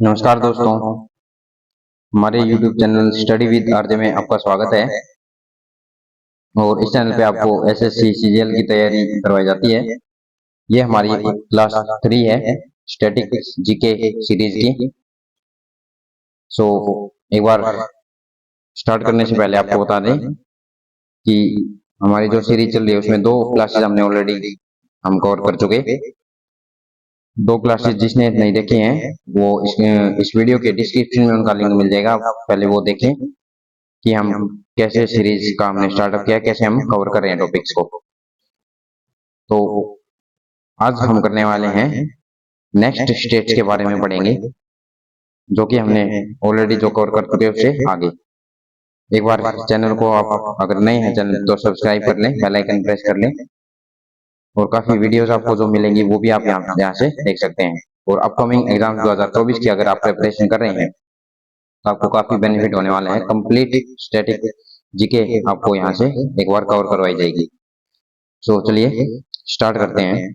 नमस्कार दोस्तों, हमारे YouTube channel study with RJ में आपका स्वागत है। और इस चैनल पे आपको एसएससी सीजीएल की तैयारी करवाई जाती है। ये हमारी क्लास 3 है स्टैटिक जीके सीरीज की। सो एक बार स्टार्ट करने से पहले आपको बता दें कि हमारी जो सीरीज चल रही है उसमें 2 क्लासेस हमने ऑलरेडी हम कवर कर चुके। 2 क्लासेस जिसने नहीं देखे हैं वो इस वीडियो के डिस्क्रिप्शन में उनका लिंक मिल जाएगा, आप पहले वो देखें कि हम कैसे सीरीज का हमने स्टार्टअप किया, कैसे हम कवर कर रहे हैं टॉपिक्स को। तो आज हम करने वाले हैं नेक्स्ट स्टेज के बारे में पढ़ेंगे, जो कि हमने ऑलरेडी जो कवर कर चुके उससे आगे। एक बार चैनल को आप अगर नए हैं चैनल तो सब्सक्राइब कर लें, बेल आइकन प्रेस कर लें, और काफी वीडियोस आपको जो मिलेंगी वो भी आप यहाँ से देख सकते हैं। और अपकमिंग एग्जाम 2024 की अगर आप प्रिपरेशन कर रहे हैं तो आपको काफी बेनिफिट होने वाला है। कंप्लीट स्टैटिक जीके आपको यहाँ से एक बार कवर करवाई जाएगी। सो चलिए स्टार्ट करते हैं।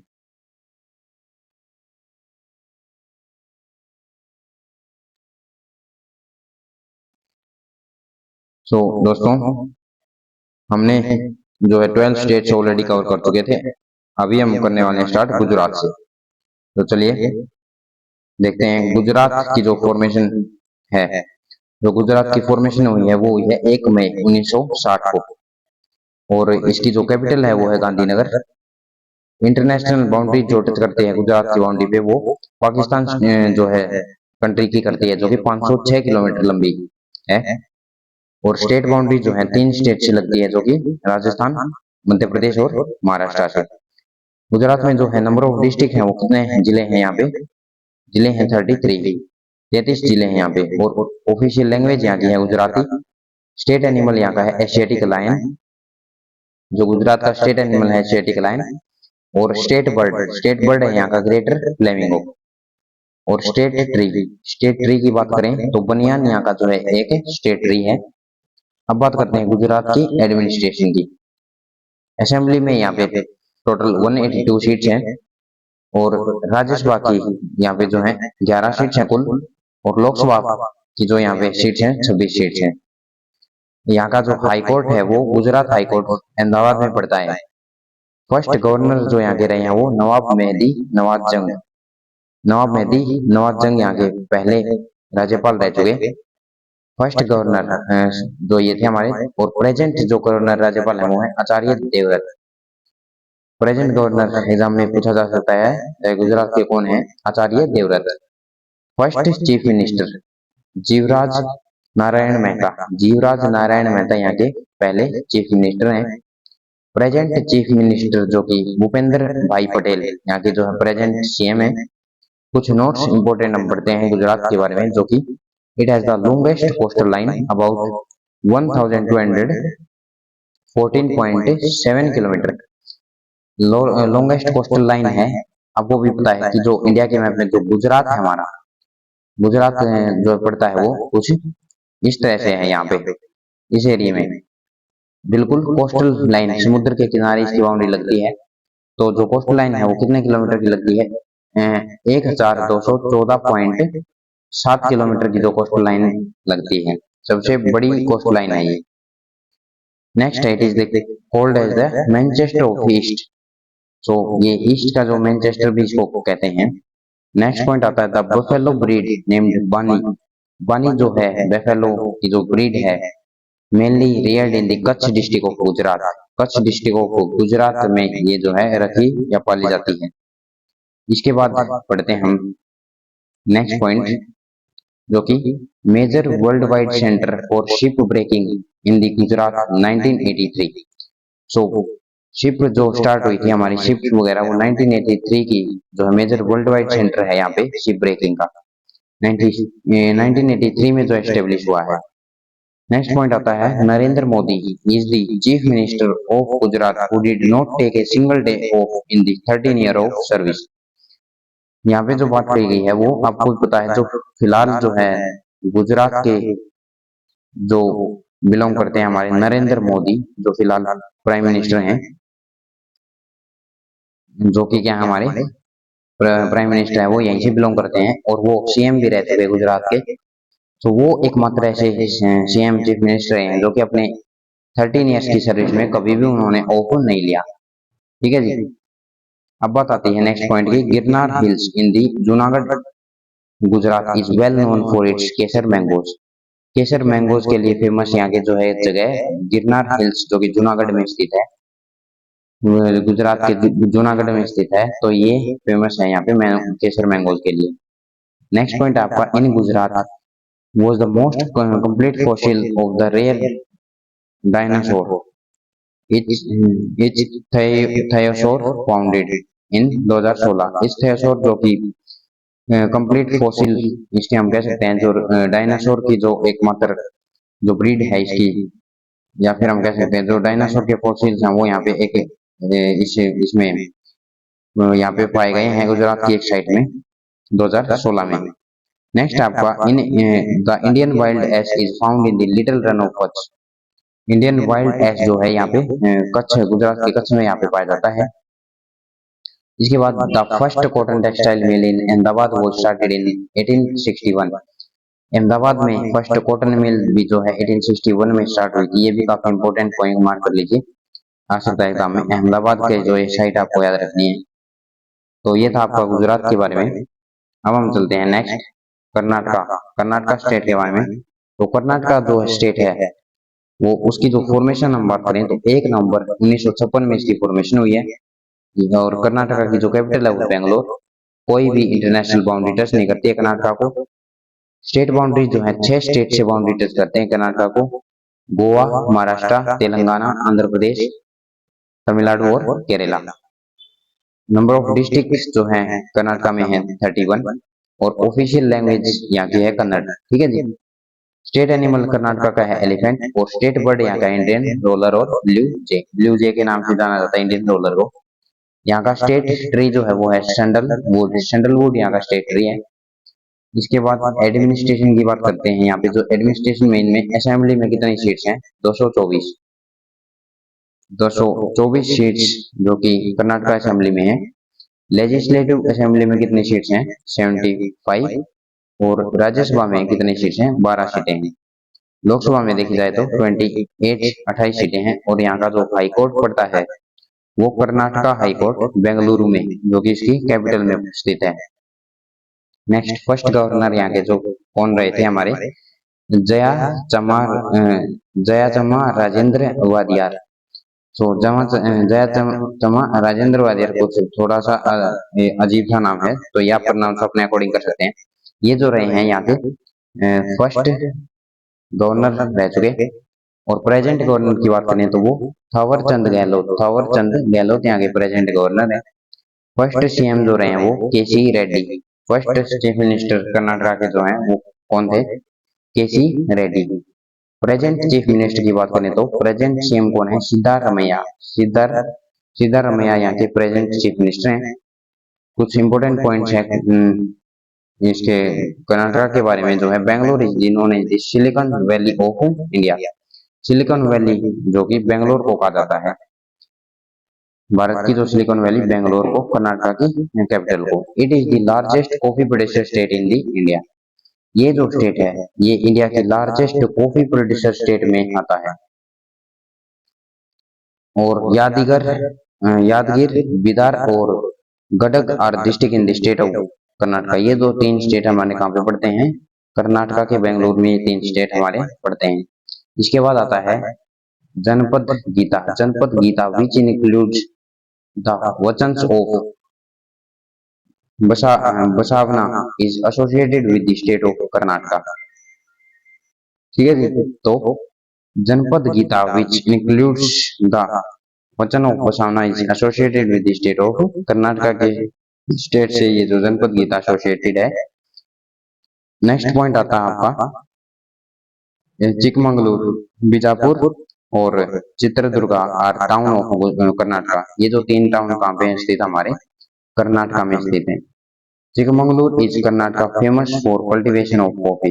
सो दोस्तों, हमने जो है 12 स्टेट्स ऑलरेडी कवर कर चुके थे। अभी हम करने वाले हैं स्टार्ट गुजरात से। तो चलिए देखते हैं गुजरात की जो फॉर्मेशन है। जो गुजरात की फॉर्मेशन हुई है वो हुई है 1 मई 1960 को, और इसकी जो कैपिटल है वो है गांधीनगर। इंटरनेशनल बाउंड्री जो टच करते हैं गुजरात की बाउंड्री पे वो पाकिस्तान जो है कंट्री की करती है, जो कि 506 किलोमीटर लंबी है। और स्टेट बाउंड्री जो है 3 स्टेट से लगती है, जो कि राजस्थान, मध्य प्रदेश और महाराष्ट्र से। गुजरात में जो है नंबर ऑफ डिस्ट्रिक्ट है वो कितने जिले हैं यहाँ पे? जिले हैं 33 जिले हैं यहाँ पे। और ऑफिशियल लैंग्वेज यहाँ की है गुजराती। स्टेट एनिमल यहाँ का है एशियाटिक लायन। जो गुजरात का स्टेट एनिमल है एशियाटिक लायन। और स्टेट बर्ड है यहाँ का ग्रेटर फ्लेमिंगो। और स्टेट ट्री की बात करें तो बनियान यहाँ का जो है एक स्टेट ट्री है। अब बात करते हैं गुजरात की एडमिनिस्ट्रेशन की। असेंबली में यहाँ पे टोटल 182 सीट्स हैं, और राज्यसभा की यहाँ पे जो है 11 सीट्स हैं कुल, और लोकसभा की जो यहाँ पे सीट्स हैं 26 सीट्स हैं। यहाँ का जो हाई कोर्ट है वो गुजरात हाई कोर्ट अहमदाबाद में पड़ता है। फर्स्ट गवर्नर जो यहाँ के रहे हैं वो नवाब मेहदी नवाब जंग यहाँ के पहले राज्यपाल रह चुके। फर्स्ट गवर्नर जो ये थे हमारे। और प्रेजेंट जो गवर्नर राज्यपाल है वो है Acharya Devvrat. Present governor exam में पूछा जा सकता है गुजरात के कौन है? Acharya Devvrat. First chief minister Jivraj Narayan Mehta यहाँ के पहले चीफ मिनिस्टर हैं। प्रेजेंट चीफ मिनिस्टर जो कि भूपेंद्र भाई पटेल यहाँ के जो है प्रेजेंट सीएम है। कुछ नोट्स इंपोर्टेंट हम पढ़ते हैं गुजरात के बारे में, जो कि it has the longest coastal line about 1214.7 kilometre. Longest coastal line है। आपको भी पता है कि जो इंडिया के मैप में जो गुजरात है हमारा, गुजरात जो पड़ता है वो कुछ इस तरह से है। यहाँ पे इस एरिया में बिल्कुल कोस्टल लाइन, समुद्र के किनारे इसकी बाउंड्री लगती है। तो जो कोस्टल लाइन है वो कितने किलोमीटर की लगती है? 1214.7 किलोमीटर की जो कोस्टल लाइन लगती है, सबसे बड़ी कोस्टल लाइन है ये। नेक्स्ट है, it is called as the Manchester of East. So ये ईस्ट का जो मैनचेस्टर भी इसको कहते हैं। नेक्स्ट पॉइंट आता है द बफेलो ब्रीड नेम्ड बानी जो है बफेलो की जो ब्रीड है mainly Rudyard in the Kutch district of Gujarat. Kutch district of Gujarat में ये जो है रखी या पाली जाती है। इसके बाद पढ़ते हैं हम नेक्स्ट पॉइंट, जो कि major world wide centre for ship breaking in the Gujarat 1983। So ship जो स्टार्ट हुई थी हमारी शिप वगैरह वो 1983 की जो है मेजर वर्ल्ड वाइड सेंटर है यहाँ पे शिप ब्रेकिंग का 1983 में जो एस्टेब्लिश हुआ है। नेक्स्ट पॉइंट आता है Narendra Modi is the chief minister of Gujarat who did not take a single day off in the 13 year of service. यहाँ पे जो बात कही गई है वो आपको पता है, जो फिलहाल जो है गुजरात के जो बिलोंग करते हैं हमारे नरेंद्र मोदी, जो फिलहाल प्राइम मिनिस्टर हैं, जो कि क्या हमारे प्राइम मिनिस्टर है वो यहीं से बिलोंग करते हैं और वो सीएम भी रह चुके गुजरात के। तो वो एकमात्र ऐसे सीएम चीफ मिनिस्टर हैं जो कि अपने 13 ईयर्स की सर्विस में कभी भी उन्होंने ऑफ नहीं लिया। ठीक है जी। अब बात आती है नेक्स्ट पॉइंट की, Girnar hills in the Junagadh Gujarat is well known for its Kesar mangoes. Kesar mangoes के लिए फेमस यहाँ के जो है जगह गिरनार हिल्स जो कि जूनागढ़ में स्थित है, गुजरात के जूनागढ़ में स्थित है। तो ये फेमस है यहाँ पे केसर मैंगोज के लिए। नेक्स्ट पॉइंट आपका, इन Gujarat was the most complete fossil of the rare dinosaur. Each theosaur founded in 2016। इस theosaur जो कि कंप्लीट फॉसिल इसके हम कह सकते हैं, जो डायनासोर की जो एकमात्र जो ब्रीड है इसकी, या फिर हम कह सकते हैं जो डायनासोर के फॉसिल्स हैं वो यहाँ पे एक इसमें यहाँ पे पाए गए हैं गुजरात की एक साइट में 2016 में। नेक्स्ट आपका, इन the Indian wild ass is found in the little run of Kutch. Indian wild ass जो है यहाँ पे कच्छ, गुजरात के कच्छ में यहाँ पे पाया जाता है। इसके बाद the first cotton textile mill in Ahmedabad was started in 1861। Ahmedabad में फर्स्ट कॉटन मिल भी जो है 1861 में स्टार्ट हुई थी। ये भी काफी इंपॉर्टेंट पॉइंट मार्क कर लीजिए, आ सकता है एग्जाम में। अहमदाबाद के जो ये साइट आपको याद रखनी है। तो ये था आपका गुजरात के बारे में। अब हम चलते हैं नेक्स्ट कर्नाटका स्टेट के बारे में। तो कर्नाटका जो स्टेट है वो उसकी जो फॉर्मेशन हम बात करें तो 1 नवंबर 1956 में इसकी फॉर्मेशन हुई है। और कर्नाटका की जो कैपिटल है वो बेंगलोर। कोई भी इंटरनेशनल बाउंड्री टच नहीं करती है कर्नाटका को। स्टेट बाउंड्री जो है 6 स्टेट से बाउंड्री टच करते हैं कर्नाटका को, गोवा, महाराष्ट्र, तेलंगाना, आंध्र प्रदेश, तमिलनाडु और केरला। नंबर ऑफ डिस्ट्रिक्ट जो है कर्नाटका में है 31 और ऑफिशियल लैंग्वेज यहाँ की है कन्नड़। ठीक है जी। स्टेट एनिमल कर्नाटका का है एलिफेंट और स्टेट बर्ड यहाँ का इंडियन रोलर और ब्लू जे के नाम से जाना जाता है इंडियन रोलर को। यहाँ का स्टेट ट्री जो है वो है सैंडलवुड यहाँ का स्टेट ट्री है। इसके बाद एडमिनिस्ट्रेशन की बात करते हैं। यहाँ पे जो एडमिनिस्ट्रेशन में इनमें असेंबली में कितनी सीट्स हैं, 224 सीट्स जो कि कर्नाटका असेंबली में है। लेजिस्लेटिव असेंबली में कितनी सीट्स हैं, 75 और राज्यसभा में कितनी सीट्स हैं, 12 सीटें हैं। लोकसभा में देखी जाए तो 28 सीटें हैं। और यहाँ का जो हाई कोर्ट पड़ता है वो कर्नाटका हाई कोर्ट बेंगलुरु में, जो कि इसकी कैपिटल में स्थित है। नेक्स्ट, फर्स्ट गवर्नर यहाँ के जो कौन रहे थे हमारे, जयाचमा राजेंद्र वादियार। तो जयाचमा राजेंद्र वादियार कुछ थोड़ा सा अजीब सा नाम है, तो ये आप प्रोनाउंस अपने अकॉर्डिंग कर सकते हैं। ये जो रहे हैं यहाँ के फर्स्ट गवर्नर रह चुके। और प्रेजेंट गवर्नर की बात करें तो वो थावर चंद गहलोत यहाँ के प्रेजेंट गवर्नर है। फर्स्ट सीएम जो रहे हैं वो K C Reddy. First chief minister Karnataka के जो हैं वो कौन थे, K C Reddy. Present chief minister की बात करें तो प्रेजेंट सीएम कौन है, सिद्धारमैया यहाँ के प्रेजेंट चीफ मिनिस्टर हैं। कुछ इंपोर्टेंट पॉइंट्स हैं इसके कर्नाटका के बारे में जो है, Bangalore is known as the silicon valley of India. Silicon valley जो कि बेंगलोर को कहा जाता है, भारत की जो सिलिकॉन वैली बेंगलोर को, कर्नाटका की कैपिटल को। It is the largest coffee producer state in the India. ये जो स्टेट है ये इंडिया की लार्जेस्ट कॉफी प्रोड्यूसर स्टेट में आता है। और यादगिर, बिदार और Gadag are district in the state of Karnataka. ये दो 3 स्टेट हमारे कहाँ पे पड़ते हैं, कर्नाटका के बेंगलुरु में 3 स्टेट हमारे पड़ते हैं। इसके बाद आता है Janapad Geeta which includes the vachanas of Basavana is associated with the state of Karnataka. ठीक है जी। तो Janapad Geeta which includes the vachan of Basavana is associated with the state of Karnataka के स्टेट से ये जो जनपद गीता एसोसिएटेड है। नेक्स्ट पॉइंट आता है आपका चिकमंगलुरु, बीजापुर और Chitradurga are town of Karnataka. ये जो 3 टाउन कहाँ पे स्थित हमारे कर्नाटका में स्थित है। Chikmagaluru is Karnataka famous for cultivation of coffee.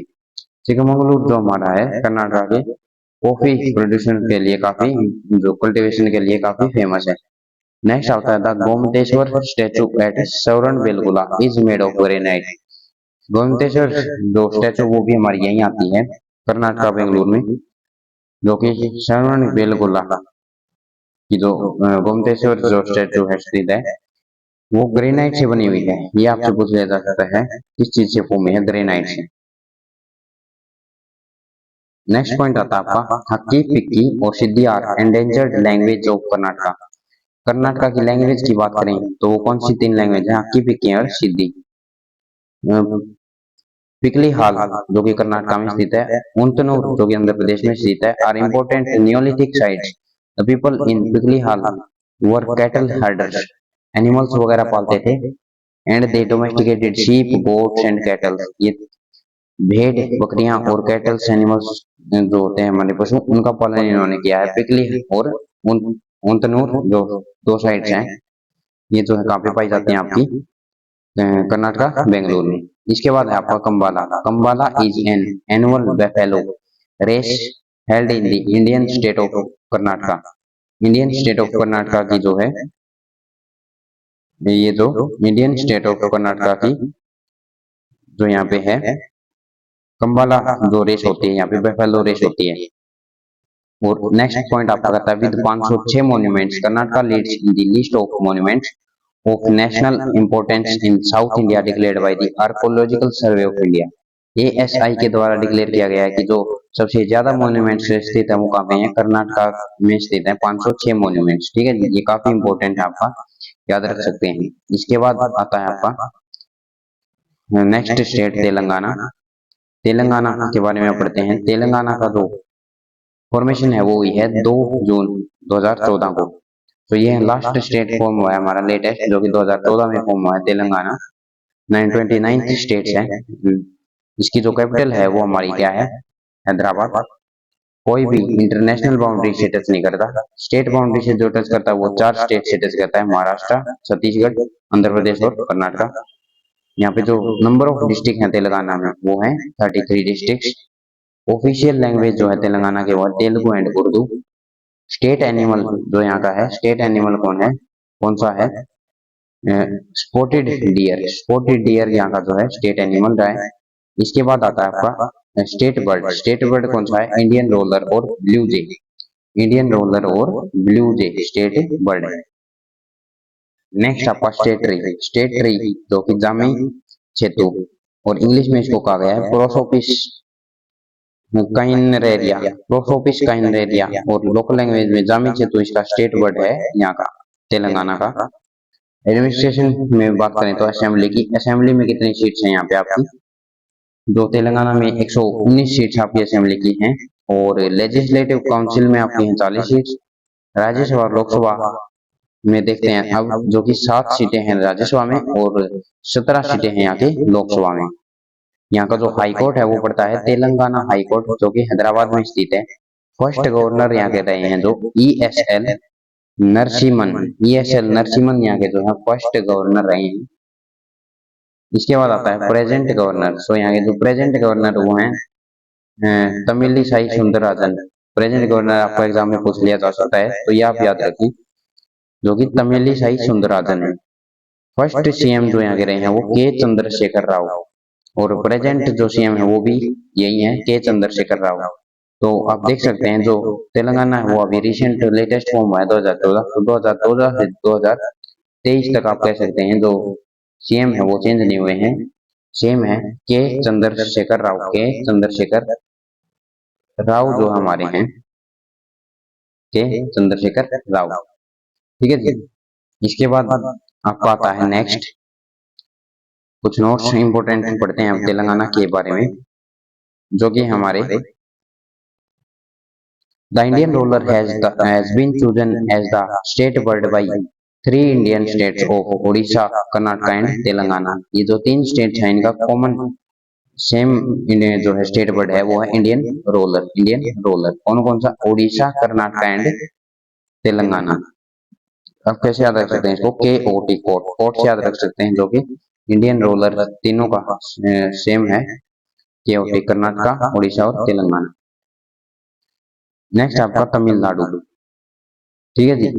Chikmagaluru जो हमारा है कर्नाटका के कॉफी प्रोड्यूशन के लिए काफी, जो कल्टीवेशन के लिए काफी फेमस है। नेक्स्ट आता है the Gomateshwara statue at Shravana Belagola is made of granite. Gomateshwara जो स्टैचू वो भी हमारी यहीं आती है कर्नाटका बेंगलुरु में, जो कि सवरण बेलगोला की जो गोमतेश्वर जो स्टैचू है स्थित है वो ग्रेनाइट से बनी हुई है। ये आपसे पूछ लिया जा सकता है किस चीज से फॉर्म है, ग्रेनाइट से। नेक्स्ट पॉइंट आता है आपका हक्की पिक्की और Siddi are endangered language of Karnataka. Karnataka की लैंग्वेज की बात करें तो वो कौन सी तीन लैंग्वेज है, हक्की पिक्की और सिद्धि। पिकली हाल जो कि कर्नाटका में स्थित है, उंतनूर जो कि आंध्र प्रदेश में स्थित है, are important neolithic sites. The people in Piklihal were cattle herders, animals वगैरह पालते थे, and they domesticated sheep goats and cattle. ये भेड़ बकरियां और कैटल्स एनिमल्स जो होते हैं हमारे पशु उनका पालन इन्होंने किया है। पिकली और उंतनूर जो दो साइट्स हैं ये जो है कहाँ पे पाई जाती हैं आपकी कर्नाटका बेंगलुरु में। इसके बाद है आपका Kambala. Kambala is an annual buffalo race held in the Indian state of Karnataka. Indian state of Karnataka की जो है ये जो इंडियन स्टेट ऑफ कर्नाटका की जो यहाँ पे है कंबाला जो रेस होती है, यहाँ पे बेफेलो रेस होती है। और नेक्स्ट पॉइंट आपका कहता है with 506 monuments Karnataka leads in the list of monuments of national importance in south India declared by the archaeological survey of India. ASI के द्वारा डिक्लेयर किया गया है कि जो सबसे ज्यादा मॉन्यूमेंट्स स्थित है वो कहाँ पे है, कर्नाटका में स्थित है 506 मॉन्यूमेंट्स। ठीक है, ये काफी इंपॉर्टेंट है, आपका याद रख सकते हैं। इसके बाद आता है आपका नेक्स्ट स्टेट तेलंगाना। तेलंगाना के बारे में पढ़ते हैं। तेलंगाना का जो फॉर्मेशन है वो हुई है 2 जून 2014 को। तो ये लास्ट स्टेट फॉर्म हुआ है हमारा लेटेस्ट, जो कि 2014 में फॉर्म हुआ है तेलंगाना। 929 स्टेट्स है। इसकी जो कैपिटल है वो हमारी क्या है, हैदराबाद। कोई भी इंटरनेशनल बाउंड्री से टच नहीं करता। स्टेट बाउंड्री से जो टच करता है वो 4 स्टेट से टच करता है, महाराष्ट्र, छत्तीसगढ़, आंध्र प्रदेश और कर्नाटका। यहाँ पे जो नंबर ऑफ डिस्ट्रिक्ट है तेलंगाना में वो है 33 डिस्ट्रिक्ट। ऑफिशियल लैंग्वेज जो है तेलंगाना के वो Telugu and Urdu. State animal जो यहाँ का है, स्टेट एनिमल कौन सा है, स्पॉटेड डियर। स्पॉटेड डियर यहाँ का जो है स्टेट एनिमल रहा है। इसके बाद आता है आपका स्टेट बर्ड। स्टेट बर्ड कौन सा है, इंडियन रोलर और ब्लू जे। इंडियन रोलर और ब्लू जे स्टेट बर्ड है। नेक्स्ट आपका स्टेट ट्री। स्टेट ट्री जो कि जामी छेतु और इंग्लिश में इसको कहा गया है प्रोसोपिस काइनरेरिया। प्रोसोपिस काइनरेरिया और लोकल लैंग्वेज में जामी छेतु इसका स्टेट वर्ड है यहाँ का तेलंगाना का। एडमिनिस्ट्रेशन में बात करें तो असेंबली की, असेंबली में कितनी सीट्स हैं यहाँ पे आपकी, जो तेलंगाना में 119 सीट्स आपकी असेंबली की हैं। और लेजिस्लेटिव काउंसिल में आपकी हैं 40 सीट्स। राज्यसभा और लोकसभा में देखते हैं अब जो कि 7 सीटें हैं राज्यसभा में और 17 सीटें हैं यहाँ की लोकसभा में। यहाँ का जो हाई कोर्ट है वो पड़ता है तेलंगाना हाई कोर्ट, जो कि हैदराबाद में स्थित है। फर्स्ट गवर्नर यहाँ के रहे हैं जो ESL नरसिम्हन। ESL नरसिम्हन यहाँ के जो है फर्स्ट गवर्नर रहे हैं। इसके बाद आता है प्रेजेंट गवर्नर। सो यहाँ के जो प्रेजेंट गवर्नर वो हैं तमिली साई सुंदरराजन। प्रेजेंट गवर्नर आपको एग्जाम में पूछ लिया जा सकता है, तो ये आप याद रखें, जो कि तमिली साई सुंदरराजन है। फर्स्ट CM जो यहाँ के रहे हैं वो के चंद्रशेखर राव, और प्रेजेंट जो CM है वो भी यही है के चंद्रशेखर राव। तो आप देख सकते हैं जो तेलंगाना है वो अभी रिसेंट लेटेस्ट फॉर्म हुआ है 2014, तो 2014 से 2023 तक आप कह सकते हैं जो CM है वो चेंज नहीं हुए हैं, सेम है के चंद्रशेखर राव। के चंद्रशेखर राव जो हमारे हैं के चंद्रशेखर राव। ठीक है जी। इसके बाद आपका आता है नेक्स्ट कुछ नोट्स इंपोर्टेंट पढ़ते हैं हम तेलंगाना के बारे में, जो कि हमारे the Indian roller has been chosen as the state bird by 3 Indian states of Orissa, Karnataka and Telangana. ये जो 3 स्टेट हैं इनका कॉमन सेम इंडियन जो है स्टेट बर्ड है वो है इंडियन रोलर। इंडियन रोलर कौन कौन सा, उड़ीसा, कर्नाटका एंड तेलंगाना। अब कैसे याद रख सकते हैं इसको, KOT कोट, कोट से याद रख सकते हैं, जो कि इंडियन रोलर तीनों का सेम है, KOT कर्नाटका, उड़ीसा और तेलंगाना। नेक्स्ट आपका तमिलनाडु। ठीक है जी।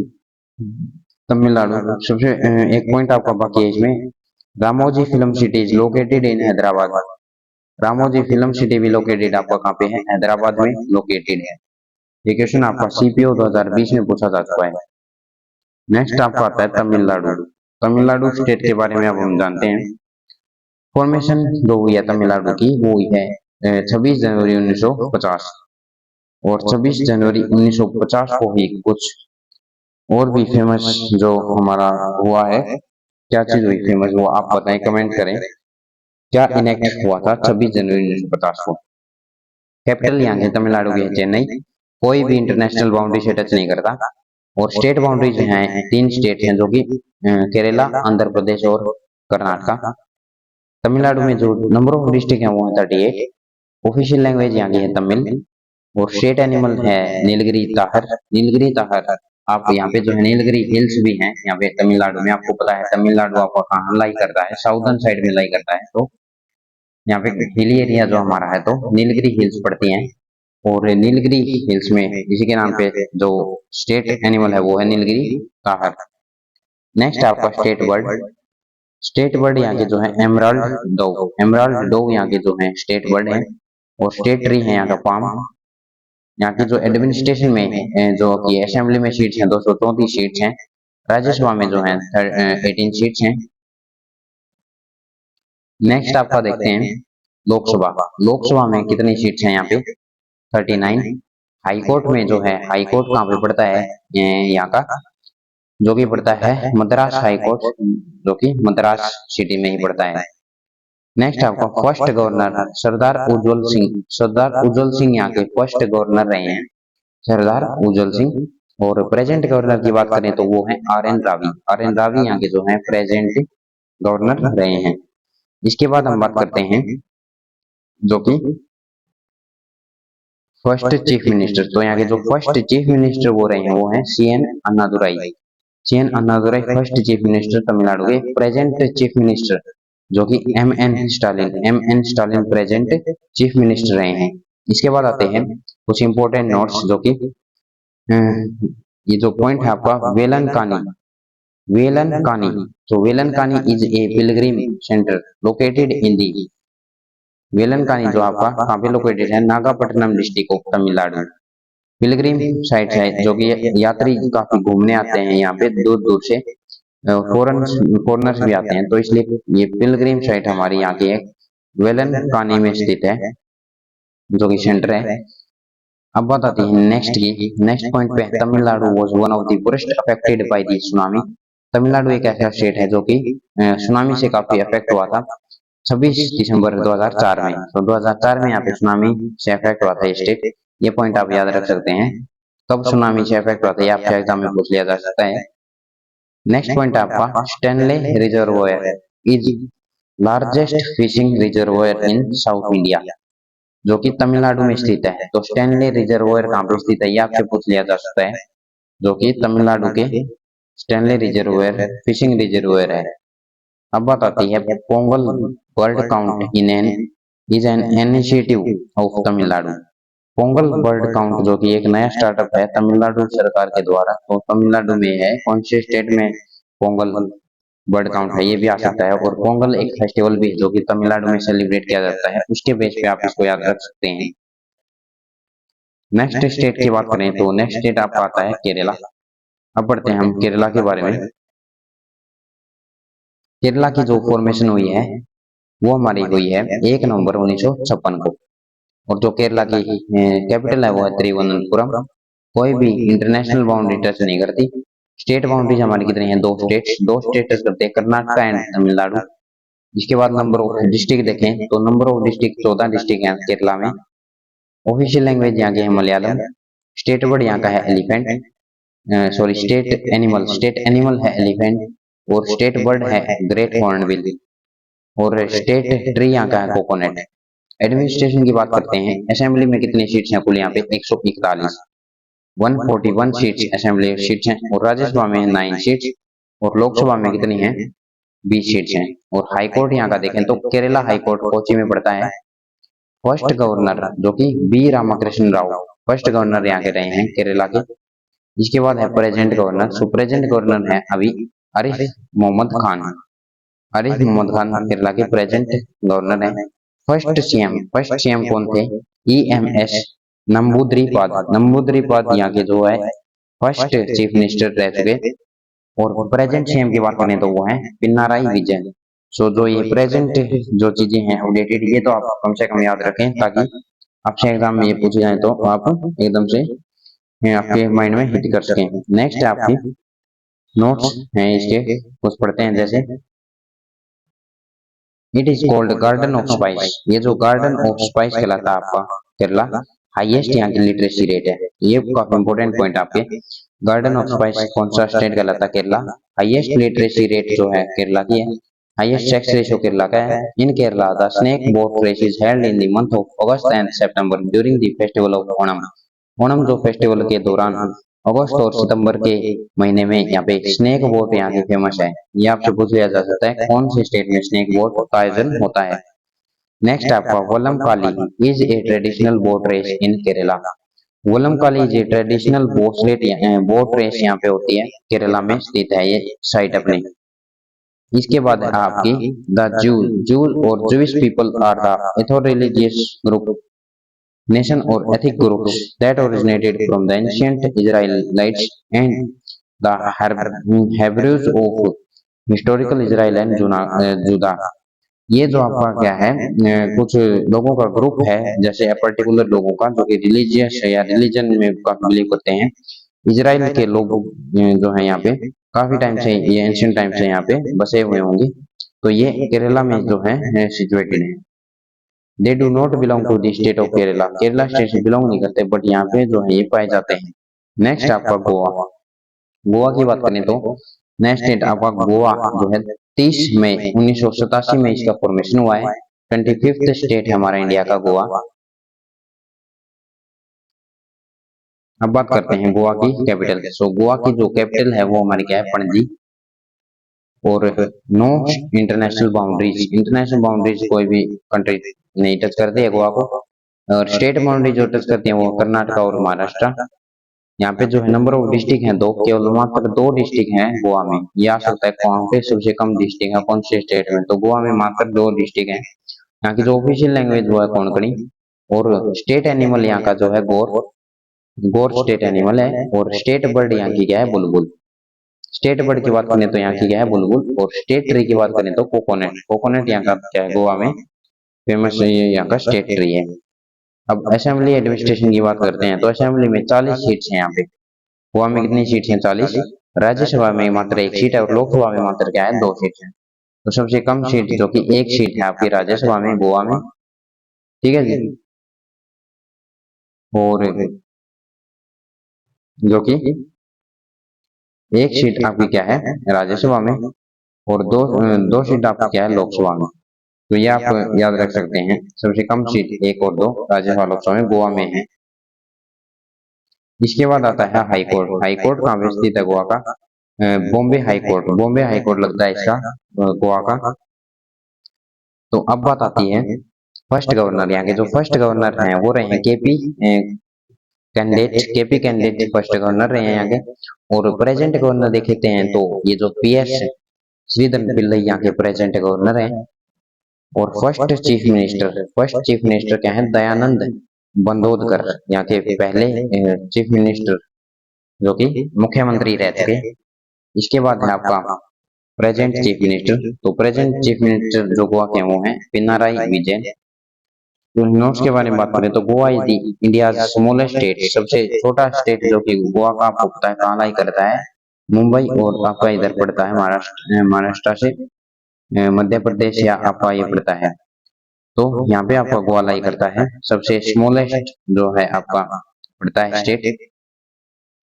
तमिलनाडु सबसे एक पॉइंट आपका बाकी है इसमें। Ramoji film city is located in Hyderabad. Ramoji film city भी लोकेटेड आपका कहाँ पे है? हैदराबाद में लोकेटेड है। ये क्वेश्चन आपका सीपीओ 2020 में पूछा जा चुका है। नेक्स्ट आपका आता है तमिलनाडु। तमिलनाडु स्टेट के बारे में अब हम जानते हैं। फॉर्मेशन जो हुई है तमिलनाडु की वो हुई है 26 जनवरी 1950 और 26 जनवरी 1950 को ही कुछ और भी फेमस जो हमारा हुआ है, क्या चीज हुई फेमस वो आप बताएं, कमेंट करें। क्या इनेक्ट हुआ था 26 जनवरी 1950 को? कैपिटल यहाँ की तमिलनाडु की है चेन्नई। कोई भी इंटरनेशनल बाउंड्री से टच नहीं करता और स्टेट बाउंड्रीज हैं, 3 स्टेट हैं जो कि केरला, आंध्र प्रदेश और कर्नाटका। तमिलनाडु में जो नंबर ऑफ डिस्ट्रिक्ट है वो है 38। ऑफिशियल लैंग्वेज यहाँ की है तमिल और स्टेट एनिमल है नीलगिरी ताहर। नीलगिरी ताहर आप यहाँ पे जो है नीलगिरी हिल्स भी हैं यहाँ पे तमिलनाडु में। आपको पता है तमिलनाडु आपका कहाँ लाई करता है? साउदर्न साइड में लाई करता है, तो यहाँ पे हिली एरिया जो हमारा है तो नीलगिरी हिल्स पड़ती हैं और नीलगिरी हिल्स में इसी के नाम पे जो स्टेट एनिमल है वो है नीलगिरी ताहर। नेक्स्ट आपका स्टेट बर्ड। स्टेट बर्ड यहाँ के जो है एमराल्ड डोव। एमराल्ड डोव यहाँ के जो है स्टेट बर्ड है और स्टेट ट्री है यहाँ का पाम। यहाँ की जो एडमिनिस्ट्रेशन में जो कि असेंबली में सीट्स हैं 234 सीट्स हैं। राज्यसभा में जो है 18 सीट्स हैं। नेक्स्ट आपका देखते हैं लोकसभा। लोकसभा में कितनी सीट्स हैं यहाँ पे? 39। हाई कोर्ट में जो है, हाई कोर्ट कहाँ पे पड़ता है यहाँ का? जो कि पड़ता है मद्रास हाई कोर्ट, जो कि मद्रास सिटी में ही पड़ता है। नेक्स्ट आपका फर्स्ट गवर्नर सरदार उज्जवल सिंह। सरदार उज्जवल सिंह यहाँ के फर्स्ट गवर्नर रहे हैं, सरदार उज्जवल सिंह। और प्रेजेंट गवर्नर की बात करें तो वो है RN रावी। RN रावी यहाँ के जो है प्रेजेंट गवर्नर रहे हैं। इसके बाद हम बात करते हैं जो कि फर्स्ट चीफ मिनिस्टर। तो यहाँ के जो फर्स्ट चीफ मिनिस्टर वो रहे हैं वो है CN Annadurai. CN Annadurai first chief minister Tamil Nadu के। प्रेजेंट चीफ मिनिस्टर जो कि MN Stalin. MN Stalin present chief minister रहे हैं। इसके बाद आते हैं कुछ इंपॉर्टेंट नोट्स जो कि ये जो पॉइंट है आपका वेलनकानी। वेलनकानी, तो Velankanni is a pilgrim centre located in the. Velankanni जो आपका कहाँ पे लोकेटेड है? Nagapattinam district of Tamil Nadu. Pilgrim site है जो कि यात्री काफी घूमने आते हैं यहाँ पे दूर दूर से, फॉरनर्स भी आते हैं, तो इसलिए ये पिलग्रिम साइट हमारी यहाँ की एक वेलनकानी में स्थित है जो कि सेंटर है। अब बात आती है नेक्स्ट की। नेक्स्ट पॉइंट पे Tamil Nadu was one of the worst affected by the tsunami. Tamil Nadu एक ऐसा स्टेट है जो कि सुनामी से काफी अफेक्ट हुआ था 26 दिसंबर 2004 में। तो 2004 में यहाँ पे सुनामी से अफेक्ट हुआ था ये स्टेट। ये पॉइंट आप याद रख सकते हैं, कब सुनामी से अफेक्ट हुआ था ये आपके एग्जाम में पूछ लिया जा सकता है। नेक्स्ट पॉइंट आपका Stanley reservoir is largest fishing reservoir in south India, जो कि तमिलनाडु में स्थित है। तो स्टैनले रिजर्वोयर कहाँ पे स्थित है ये आपसे पूछ लिया जा सकता है, जो कि तमिलनाडु के स्टैनले रिजर्वोयर फिशिंग रिजर्वोयर है। अब बात आती है Pongal bird count in an is an initiative of Tamil Nadu. Pongal bird count जो कि एक नया स्टार्टअप है तमिलनाडु सरकार के द्वारा। तो तमिलनाडु में है, कौन से स्टेट में पोंगल बर्ड काउंट है ये भी आ सकता है। और पोंगल एक फेस्टिवल भी है जो कि तमिलनाडु में सेलिब्रेट किया जाता है, उसके बेस पे आप इसको याद रख सकते हैं। नेक्स्ट स्टेट की बात करें तो नेक्स्ट स्टेट आपका आता है केरला। अब बढ़ते हैं हम केरला के बारे में। केरला की जो फॉर्मेशन हुई है वो हमारी हुई है 1 नवंबर 1956 को। और जो केरला की कैपिटल है वो है त्रिवनंतपुरम। कोई भी इंटरनेशनल बाउंड्री टच नहीं करती। स्टेट बाउंड्रीज हमारी कितनी है? 2 स्टेट टच करते हैं, कर्नाटका एंड तमिलनाडु। इसके बाद नंबर ऑफ डिस्ट्रिक्ट देखें तो नंबर ऑफ डिस्ट्रिक्ट 14 डिस्ट्रिक्ट हैं केरला में। ऑफिशियल लैंग्वेज यहाँ की है मलयालम। स्टेट बर्ड यहाँ का है एलिफेंट, सॉरी स्टेट एनिमल है एलिफेंट। और स्टेट बर्ड है ग्रेट हॉर्नबिल। और स्टेट ट्री यहाँ का है कोकोनट। एडमिनिस्ट्रेशन की बात करते हैं, असेंबली में कितनी सीट्स हैं कुल? यहाँ पे 141, 141 सीट्स असेंबली सीट्स हैं। और राज्यसभा में 9 सीट्स और लोकसभा में कितनी है? 20 सीट्स हैं। और हाई कोर्ट यहाँ का देखें तो केरला हाई कोर्ट कोची में पड़ता है। फर्स्ट गवर्नर जो कि B Ramakrishna Rao first governor यहाँ के रहे हैं केरला के। इसके बाद है present governor. So present governor है अभी आरिफ मोहम्मद खान। आरिफ मोहम्मद खान केरला के प्रेजेंट गवर्नर हैं। फर्स्ट सीएम कौन थे? EMS नंबूद्रीपाद। नंबूद्रीपाद यहाँ के जो है फर्स्ट चीफ मिनिस्टर रह चुके। और प्रेजेंट सीएम की बात करें तो वो है पिनाराई विजयन। सो जो ये प्रेजेंट जो चीजें हैं अपडेटेड, ये तो आप कम से कम याद रखें ताकि आपसे एग्जाम में ये पूछे जाए तो आप एकदम से आपके माइंड में हिट कर सकें। नेक्स्ट है आपकी नोट्स हैं इसके, कुछ पढ़ते हैं जैसे it is called garden of spice. ये जो गार्डन ऑफ स्पाइस कहलाता है आपका केरला, हाईएस्ट यहाँ की लिटरेसी रेट है। ये काफी इंपोर्टेंट पॉइंट आपके। गार्डन ऑफ स्पाइस कौन सा स्टेट कहलाता है? केरला। हाईएस्ट लिटरेसी रेट जो है केरला की है। हाईएस्ट सेक्स रेशियो केरला का है। In Kerala the snake boat race is held in the month of August and September during the festival of Onam. Onam जो फेस्टिवल के दौरान अगस्त और सितंबर के महीने में यहाँ पे स्नेक बोट यहाँ की फेमस है। ये आपसे पूछ लिया जा सकता है कौन से स्टेट में स्नेक बोट का आयोजन होता है। नेक्स्ट आपका Vallam Kali is a traditional boat race in Kerala. Vallam Kali is a traditional boat race यहाँ पे होती है, केरला में स्थित है ये साइट अपने। इसके बाद है आपकी द जूज और Jewish people are the ethno religious group nation or ethnic groups that originated from the ancient Israelites and the Hebrews of historical Israel and Judah। ये जो आपका क्या है कुछ लोगों का ग्रुप है, जैसे पर्टिकुलर लोगों का जो कि रिलीजियस है या रिलीजन में काफी बिलीव करते हैं। इजराइल के लोग जो है यहाँ पे काफी टाइम से, ये एंशियंट टाइम से यहाँ पे बसे हुए होंगे। तो ये केरला में जो है सिचुएटेड है। They do not belong to the state of Kerala. Kerala state से बिलोंग नहीं करते, बट यहाँ पे जो है ये पाए जाते हैं। नेक्स्ट आपका गोवा। गोवा की बात करें तो नेक्स्ट स्टेट आपका गोवा जो है 30 मई 1987 में इसका फॉर्मेशन हुआ है। 25th स्टेट है हमारा इंडिया का गोवा। अब बात करते हैं गोवा की कैपिटल। सो गोवा की जो कैपिटल है वो हमारी क्या है? पणजी। और नो इंटरनेशनल बाउंड्रीज कोई भी कंट्री नहीं टच करती है गोवा को। और स्टेट बाउंड्री जो टच करती है वो कर्नाटका और महाराष्ट्र। यहाँ पे जो है नंबर ऑफ डिस्ट्रिक्ट हैं दो, केवल मात्र 2 डिस्ट्रिक्ट हैं गोवा में। ये आ सकता है कौन पे सबसे कम डिस्ट्रिक्ट है कौन से स्टेट में? तो गोवा में मात्र 2 डिस्ट्रिक्ट हैं। यहाँ की जो ऑफिशियल लैंग्वेज वो है कोंकणी। और स्टेट एनिमल यहाँ का जो है गोर स्टेट एनिमल है। और स्टेट बर्ड यहाँ की क्या है? बुलबुल। स्टेट बर्ड की बात करें तो यहाँ की क्या है? बुलबुल। और स्टेट ट्री की बात करें तो कोकोनट। कोकोनट यहाँ का क्या है? गोवा में फेमस है, ये यहाँ का स्टेट ट्री है। अब असेंबली एडमिनिस्ट्रेशन की बात करते हैं तो असेंबली में 40 सीट्स हैं यहाँ पे। गोवा में कितनी सीट्स हैं? 40। राज्यसभा में मात्र 1 सीट है और लोकसभा में मात्र क्या है? 2 सीट है। तो सबसे कम सीट जो कि 1 सीट है आपकी राज्यसभा में गोवा में, ठीक है जी। और जो कि 1 सीट आपकी क्या है? राज्यसभा में। और दो सीट आपकी क्या है? लोकसभा में। तो ये आप याद रख सकते हैं, सबसे कम सीट 1 और 2 राज्यसभा लोकसभा में गोवा में है। इसके बाद आता है हाई कोर्ट। हाई कोर्ट कहाँ पे स्थित है गोवा का? Bombay high court. Bombay high court लगता है इसका गोवा का। तो अब बात आती है फर्स्ट गवर्नर। यहाँ के जो फर्स्ट गवर्नर हैं वो रहे हैं केपी कैंडिडेट फर्स्ट गवर्नर रहे हैं यहाँ के। और प्रेजेंट गवर्नर देखते हैं तो ये जो PS श्रीधरन पिल्लई यहाँ के प्रेजेंट गवर्नर हैं। और फर्स्ट चीफ मिनिस्टर क्या है? दयानंद बंदोदकर, यहाँ के पहले चीफ मिनिस्टर जो कि मुख्यमंत्री रह चुके। इसके बाद है आपका प्रेजेंट चीफ मिनिस्टर। तो प्रेजेंट चीफ मिनिस्टर जो गोवा के वो हैं पिनाराई विजयन। तो नोट्स के बारे में बात करें तो Goa is the India smallest state. सबसे छोटा स्टेट जो कि गोवा का आपको पता है कहाँ लाई करता है? मुंबई। और आपका इधर पड़ता है महाराष्ट्र से मध्य प्रदेश या आपका ये पड़ता है। तो यहाँ पे आपका गोवा लाई करता है, सबसे स्मॉलेस्ट जो है आपका पड़ता है स्टेट।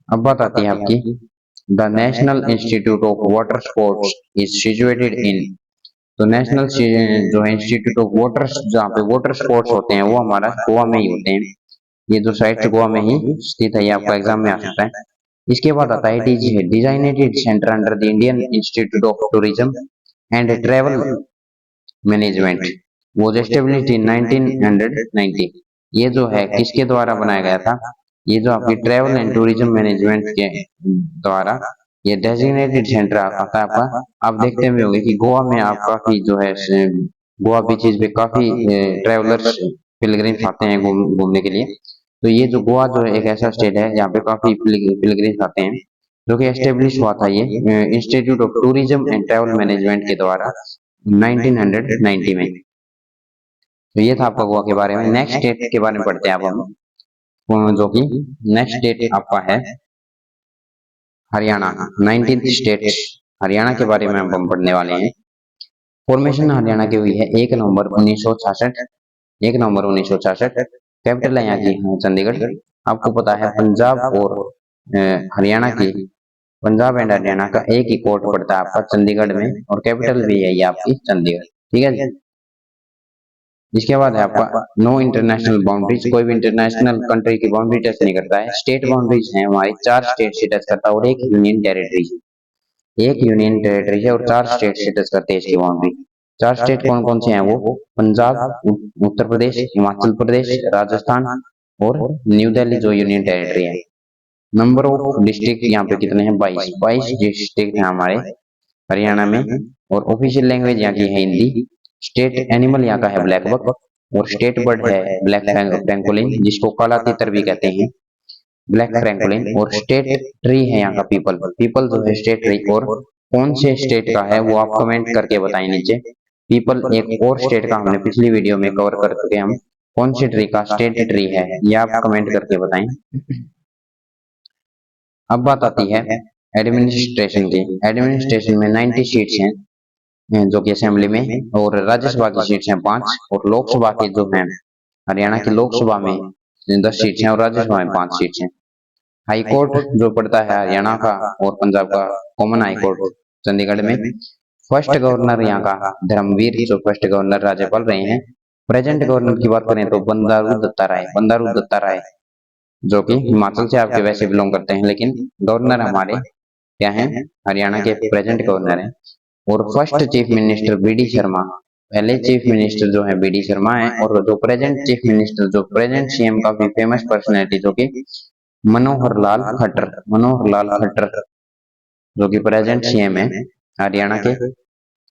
अब बात आती है आपकी the national institute of water sports is situated in. तो नेशनल जो है इंस्टीट्यूट ऑफ वाटर, जहाँ पे वाटर स्पोर्ट्स होते हैं वो हमारा गोवा में ही होते हैं। ये जो साइट गोवा में ही स्थित है, ये आपका एग्जाम में आ सकता है। इसके बाद आता है it is designated centre under the Indian institute of tourism and travel management, वो एस्टेब्लिश्ड इन 1990। ये जो है किसके द्वारा बनाया गया था? ये जो आपकी ट्रैवल एंड टूरिज्म मैनेजमेंट के द्वारा ये डेजिग्नेटेड सेंटर आता है आपका। आप देखते हुए होंगे कि गोवा में आप काफी जो है गोवा बीचेस पे काफी ट्रैवलर्स पिलग्रिम्स आते हैं घूमने के लिए। तो ये जो गोवा जो है एक ऐसा स्टेट है जहाँ पे काफी पिलग्रिम्स आते हैं, जो कि एस्टेब्लिश हुआ था ये institute of tourism and travel management के द्वारा 1990 में। तो ये था आपका गोवा के बारे में। नेक्स्ट स्टेट के बारे में पढ़ते हैं आप हम, जो कि नेक्स्ट स्टेट आपका है हरियाणा। 19th स्टेट हरियाणा के बारे में हम पढ़ने वाले हैं। फॉर्मेशन हरियाणा की हुई है 1 नवंबर 1966। 1 नवंबर 1966। कैपिटल है यहाँ की चंडीगढ़। आपको पता है पंजाब और हरियाणा की, पंजाब एंड हरियाणा का एक ही कोर्ट पड़ता है आपका चंडीगढ़ में, और कैपिटल भी है ये आपकी चंडीगढ़। ठीक है जी। इसके बाद है आपका नो इंटरनेशनल बाउंड्रीज, कोई भी इंटरनेशनल कंट्री की बाउंड्री टच नहीं करता है। स्टेट बाउंड्रीज हैं हमारी 4 स्टेट से टच करता है और एक यूनियन टेरिटरी है। एक यूनियन टेरिटरी है और 4 स्टेट से टच करते हैं इसकी बाउंड्री। 4 स्टेट कौन कौन से हैं वो? पंजाब, उत्तर प्रदेश, हिमाचल प्रदेश, राजस्थान और न्यू दिल्ली जो यूनियन टेरिटरी है। नंबर ऑफ डिस्ट्रिक्ट यहाँ पे कितने हैं? 22 डिस्ट्रिक्ट हैं हमारे हरियाणा में। और ऑफिशियल लैंग्वेज यहाँ की है हिंदी। स्टेट एनिमल यहाँ का है ब्लैक बक, और स्टेट बर्ड है ब्लैक फ्रैंकोलिन, जिसको काला तीतर भी कहते हैं, ब्लैक फ्रैंकोलिन। और स्टेट ट्री है यहाँ का पीपल। पीपल जो है स्टेट ट्री। और कौन से स्टेट का है वो आप कमेंट करके बताएं नीचे। पीपल एक और स्टेट का हमने पिछली वीडियो में कवर कर चुके हम, कौन से ट्री का स्टेट ट्री है ये आप कमेंट करके बताएं। अब बात आती है एडमिनिस्ट्रेशन की। एडमिनिस्ट्रेशन में 90 सीट्स हैं जो कि असेंबली में, और राज्यसभा की सीट्स हैं 5, और लोकसभा की जो है हरियाणा की लोकसभा में 10 सीट्स हैं और राज्यसभा में 5 सीट्स हैं। हाई कोर्ट जो पड़ता है हरियाणा का और पंजाब का कॉमन हाई कोर्ट चंडीगढ़ में। फर्स्ट गवर्नर यहाँ का धर्मवीर जो फर्स्ट गवर्नर राज्यपाल रहे हैं। प्रेजेंट गवर्नर की बात करें तो बंडारू दत्ता राय जो कि हिमाचल से आपके वैसे बिलोंग करते हैं, लेकिन गवर्नर हमारे क्या हैं? हरियाणा के प्रेजेंट गवर्नर हैं। और first chief minister BD Sharma, पहले चीफ मिनिस्टर जो है बीडी शर्मा है। और जो प्रेजेंट चीफ मिनिस्टर जो प्रेजेंट सीएम काफी फेमस पर्सनैलिटी जो कि मनोहर लाल खट्टर जो कि प्रेजेंट सीएम है हरियाणा के।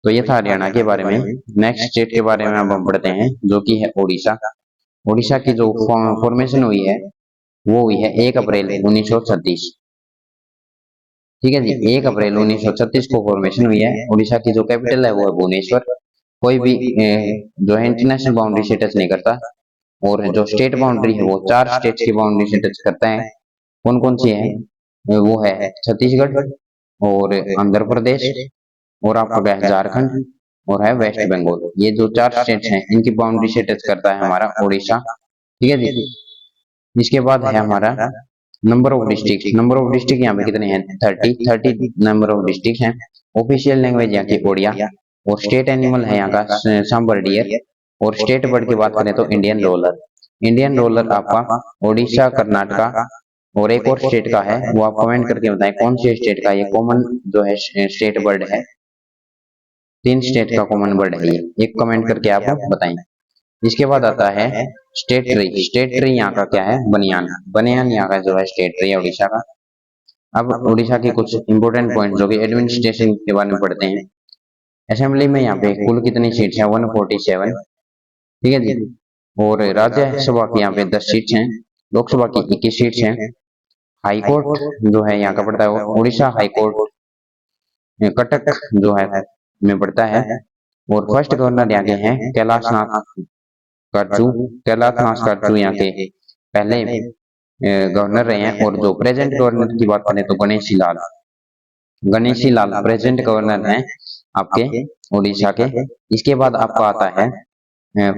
तो ये था हरियाणा के बारे में। नेक्स्ट स्टेट के बारे में अब हम पढ़ते हैं जो कि है उड़ीसा। उड़ीसा की जो फॉर्मेशन हुई है वो हुई है 1 अप्रैल 1936। ठीक है जी, 1 अप्रैल 1936 को फॉर्मेशन हुई है। उड़ीसा की जो कैपिटल है वो है भुवनेश्वर। कोई भी जो है इंटरनेशनल बाउंड्री से टच नहीं करता। और जो स्टेट बाउंड्री है वो 4 स्टेट्स की बाउंड्री से टच करता है। कौन कौन सी है? वो है छत्तीसगढ़ और आंध्र प्रदेश और आपका है झारखंड और है वेस्ट बंगाल। ये जो 4 स्टेट्स हैं इनकी बाउंड्री से टच करता है हमारा उड़ीसा। ठीक है जी। इसके बाद है हमारा number of district. Number of district यहाँ पे कितने हैं? 30 नंबर ऑफ डिस्ट्रिक्ट हैं। ऑफिशियल लैंग्वेज यहाँ की ओडिया। और स्टेट एनिमल है यहाँ का सांबर डियर। और स्टेट बर्ड की बात करें तो इंडियन रोलर। इंडियन रोलर आपका ओडिशा, कर्नाटका और एक और स्टेट का है, वो आप कमेंट करके बताएं कौन से स्टेट का ये कॉमन जो है स्टेट बर्ड है। 3 स्टेट का कॉमन बर्ड है ये, एक कमेंट करके आप बताएं। इसके बाद आता है स्टेट ट्री। स्टेट ट्री यहाँ का क्या है? बनियान। बनियान यहाँ का जो है स्टेट ट्री है उड़ीसा का। अब उड़ीसा के कुछ इंपोर्टेंट पॉइंट जो कि एडमिनिस्ट्रेशन के बारे में पढ़ते हैं। असेंबली में यहाँ पे कुल कितनी सीट्स हैं? 147। ठीक है जी। और राज्यसभा की यहाँ पे 10 सीट्स हैं। लोकसभा की 21 सीट्स हैं। हाई कोर्ट जो है यहाँ का पड़ता है उड़ीसा हाई कोर्ट कटक जो है में पड़ता है। और फर्स्ट गवर्नर यहाँ के हैं कैलाश नाथ काटजू यहाँ के पहले गवर्नर रहे हैं। और जो प्रेजेंट गवर्नर की बात करें तो गणेशी लाल प्रेजेंट गवर्नर हैं आपके उड़ीसा के। इसके बाद आपका आता है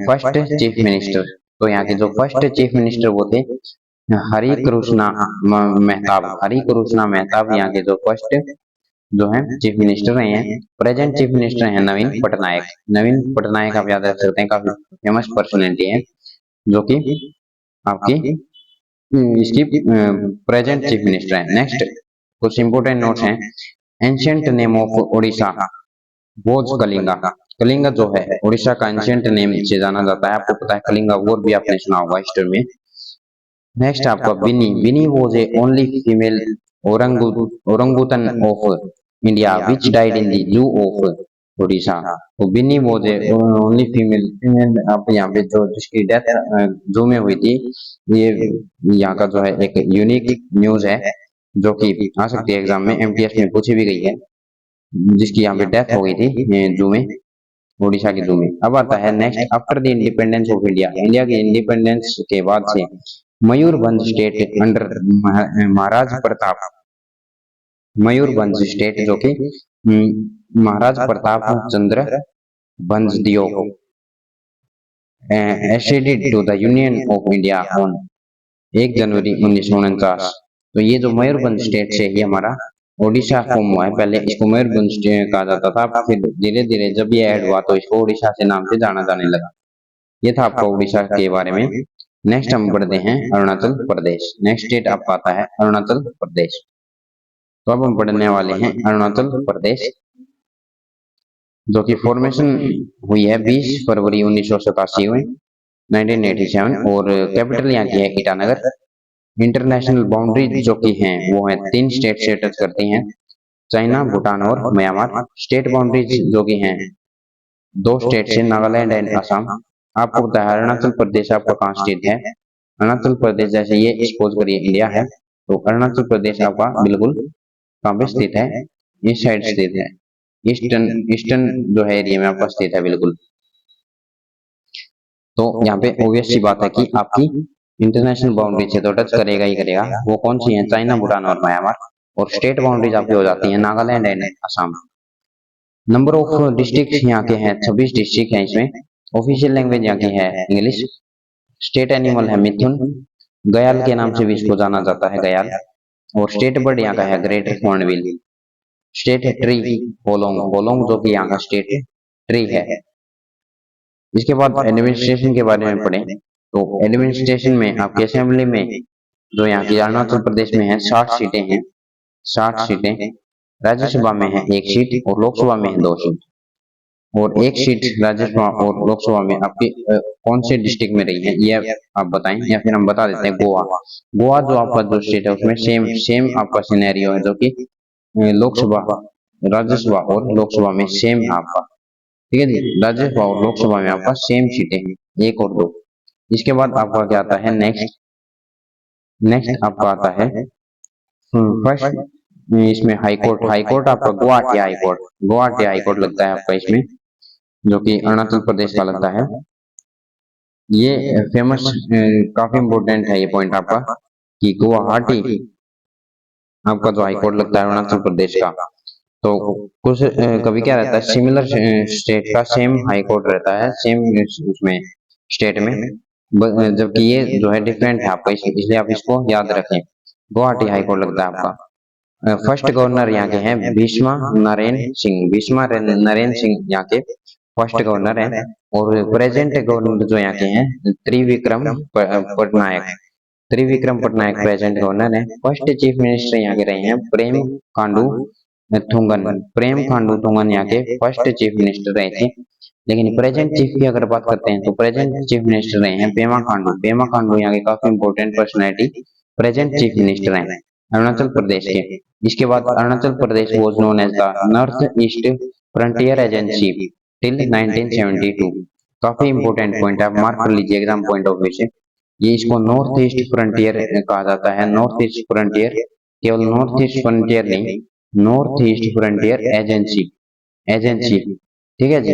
फर्स्ट चीफ मिनिस्टर। तो यहाँ के जो फर्स्ट चीफ मिनिस्टर वो थे हरि कृष्णा मेहताब यहाँ के जो फर्स्ट जो है चीफ मिनिस्टर रहे हैं। प्रेजेंट चीफ मिनिस्टर हैं नवीन पटनायक आप याद रख सकते हैं, काफी फेमस पर्सनैलिटी है जो कि आपकी इसकी प्रेजेंट चीफ मिनिस्टर है। नेक्स्ट कुछ इंपोर्टेंट नोट्स हैं। Ancient name of Orissa was Kalinga. Kalinga जो है उड़ीसा का एंशिएंट नेम से जाना जाता है। आपको पता है कलिंगा वॉर भी आपने सुना होगा हिस्ट्री में। नेक्स्ट आपका Binny, Binny was a only female orangutan of India which died in the zoo of Odisha. तो Binny was a only female, female आप यहाँ पे जो जिसकी डेथ जू में हुई थी, ये यहाँ का जो है एक यूनिक न्यूज है जो कि आ सकती है एग्जाम में, एमटीएस में पूछी भी गई है, जिसकी यहाँ पे डेथ हो गई थी जू में, ओडिशा के जू में। अब आता है next, after the independence of India, India के इंडिपेंडेंस के बाद से Mayurbhanj state under Maharaj Pratap, Mayurbhanj state जो कि Maharaj Pratap Chandra Bhanj Deo acceded to the union of India on 1 January 1949। तो ये जो मयूरभंज स्टेट से ही हमारा ओडिशा फॉर्म हुआ है, पहले इसको मयूरभंज कहा जाता था, फिर धीरे धीरे जब ये ऐड हुआ तो इसको ओडिशा से नाम से जाना जाने लगा। ये था आपका ओडिशा के बारे में। नेक्स्ट हम पढ़ते हैं अरुणाचल प्रदेश। नेक्स्ट स्टेट आपका आता है अरुणाचल प्रदेश। तो अब हम पढ़ने वाले हैं अरुणाचल प्रदेश, जो कि फॉर्मेशन हुई है 20 फरवरी 1987 में 1987, और कैपिटल यहाँ की है ईटानगर। इंटरनेशनल बाउंड्री जो की हैं वो है 3 स्टेट से टच करती हैं, चाइना, भूटान और म्यांमार। स्टेट बाउंड्रीज जो की हैं 2 स्टेट से, नागालैंड एंड असम। आपको पता है अरुणाचल प्रदेश आपका कहाँ स्थित है। अरुणाचल प्रदेश जैसे ये सपोज करिए इंडिया है, तो अरुणाचल प्रदेश आपका बिल्कुल कहाँ पे स्थित है, इस साइड स्थित है, ईस्टर्न जो है एरिया में आपका स्थित है बिल्कुल। तो यहाँ पे ऑब्वियस सी बात है कि आपकी इंटरनेशनल बाउंड्री से तो टच करेगा ही करेगा। वो कौन सी है, चाइना, भूटान और म्यांमार। और स्टेट बाउंड्रीज आपकी हो जाती है Nagaland and Assam. Number of district यहाँ के हैं 26 डिस्ट्रिक्ट हैं इसमें। ऑफिशियल लैंग्वेज यहाँ की है इंग्लिश। स्टेट एनिमल है मिथुन, गयाल के नाम से भी इसको जाना जाता है, गयाल। और स्टेट बर्ड यहाँ का है ग्रेट हॉर्नबिल। स्टेट है ट्री होलोंग, होलोंग जो कि यहाँ का स्टेट ट्री है। इसके बाद एडमिनिस्ट्रेशन के बारे में पढ़ें, तो एडमिनिस्ट्रेशन में आपकी असेंबली में जो यहाँ की अरुणाचल प्रदेश में है 60 सीटें हैं, 60 सीटें। राज्यसभा में है 1 सीट और लोकसभा में है 2 सीट। और 1 सीट राज्यसभा और लोकसभा में आपकी कौन से डिस्ट्रिक्ट में रही है ये आप बताएं, या फिर हम बता देते हैं गोवा। गोवा जो आपका जो स्टेट है उसमें सेम आपका सिनेरियो है, जो कि लोकसभा, राज्यसभा और लोकसभा में सेम है आपका, ठीक है जी। राज्यसभा और लोकसभा में आपका सेम सीटें हैं, 1 और 2। इसके बाद आपका क्या आता है नेक्स्ट आपका आता है फर्स्ट, इसमें हाईकोर्ट, हाईकोर्ट आपका गुवाहाटी हाईकोर्ट, गुवाहाटी हाईकोर्ट लगता है आपका इसमें, जो कि अरुणाचल प्रदेश का लगता है। ये फेमस काफी इंपोर्टेंट है ये पॉइंट आपका, कि गुवाहाटी आपका जो हाईकोर्ट लगता है अरुणाचल प्रदेश का। तो कुछ कभी क्या रहता है, सिमिलर स्टेट का सेम हाईकोर्ट रहता है, सेम उसमें स्टेट में, जबकि ये जो है डिफरेंट है आपका, इसलिए आप इसको याद रखें। गुवाहाटी हाईकोर्ट लगता है आपका। फर्स्ट गवर्नर यहाँ के हैं भीष्मा नरेन सिंह, भीष्मा नरेन सिंह यहाँ के फर्स्ट गवर्नर हैं। और प्रेजेंट गवर्नर जो यहाँ के हैं त्रिविक्रम पटनायक, त्रिविक्रम पटनायक प्रेजेंट गवर्नर है। फर्स्ट चीफ मिनिस्टर यहाँ के रहे हैं प्रेम कांडू थुंगन, प्रेम कांडू थुंगन यहाँ के फर्स्ट चीफ मिनिस्टर रहे थे। लेकिन प्रेजेंट चीफ की अगर बात करते हैं तो प्रेजेंट चीफ मिनिस्टर रहे हैं पेमा खांडू, पेमा खांडू यहाँ के काफी important personality present chief minister हैं अरुणाचल प्रदेश के। इसके बाद Arunachal Pradesh was known as the North East Frontier Agency till 1972। काफी इंपोर्टेंट पॉइंट है, मार्क कर लीजिए एग्जाम पॉइंट ऑफ व्यू से। ये इसको नॉर्थ ईस्ट फ्रंटियर कहा जाता है, नॉर्थ ईस्ट फ्रंटियर, केवल नॉर्थ ईस्ट फ्रंटियर नहीं, north East Frontier agency, agency, ठीक है जी।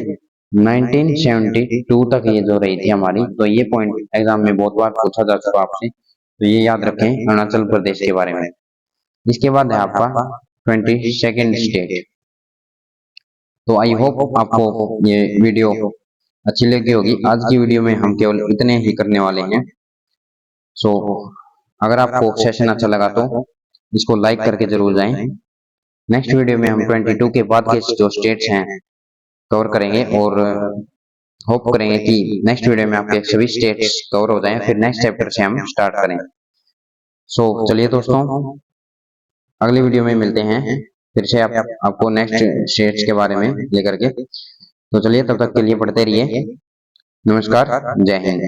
1972 तक ये जो रही थी हमारी। तो ये पॉइंट एग्जाम में बहुत बार पूछा जा चुका आपसे, तो ये याद रखें अरुणाचल प्रदेश के बारे में। इसके बाद है आपका 22nd स्टेट। तो आई होप आपको ये वीडियो अच्छी लगी होगी। आज की वीडियो में हम केवल इतने ही करने वाले हैं। सो अगर आपको सेशन अच्छा लगा तो इसको लाइक करके जरूर जाएं। नेक्स्ट वीडियो में हम 22 के बाद के जो स्टेट्स हैं कवर करेंगे, और होप करेंगे कि नेक्स्ट वीडियो में आपके सभी स्टेट्स कवर हो जाएं, फिर नेक्स्ट चैप्टर से हम स्टार्ट करें। सो चलिए दोस्तों, अगली वीडियो में मिलते हैं फिर से आपको नेक्स्ट स्टेट्स के बारे में लेकर के। तो चलिए तब तक के लिए पढ़ते रहिए। नमस्कार, जय हिंद।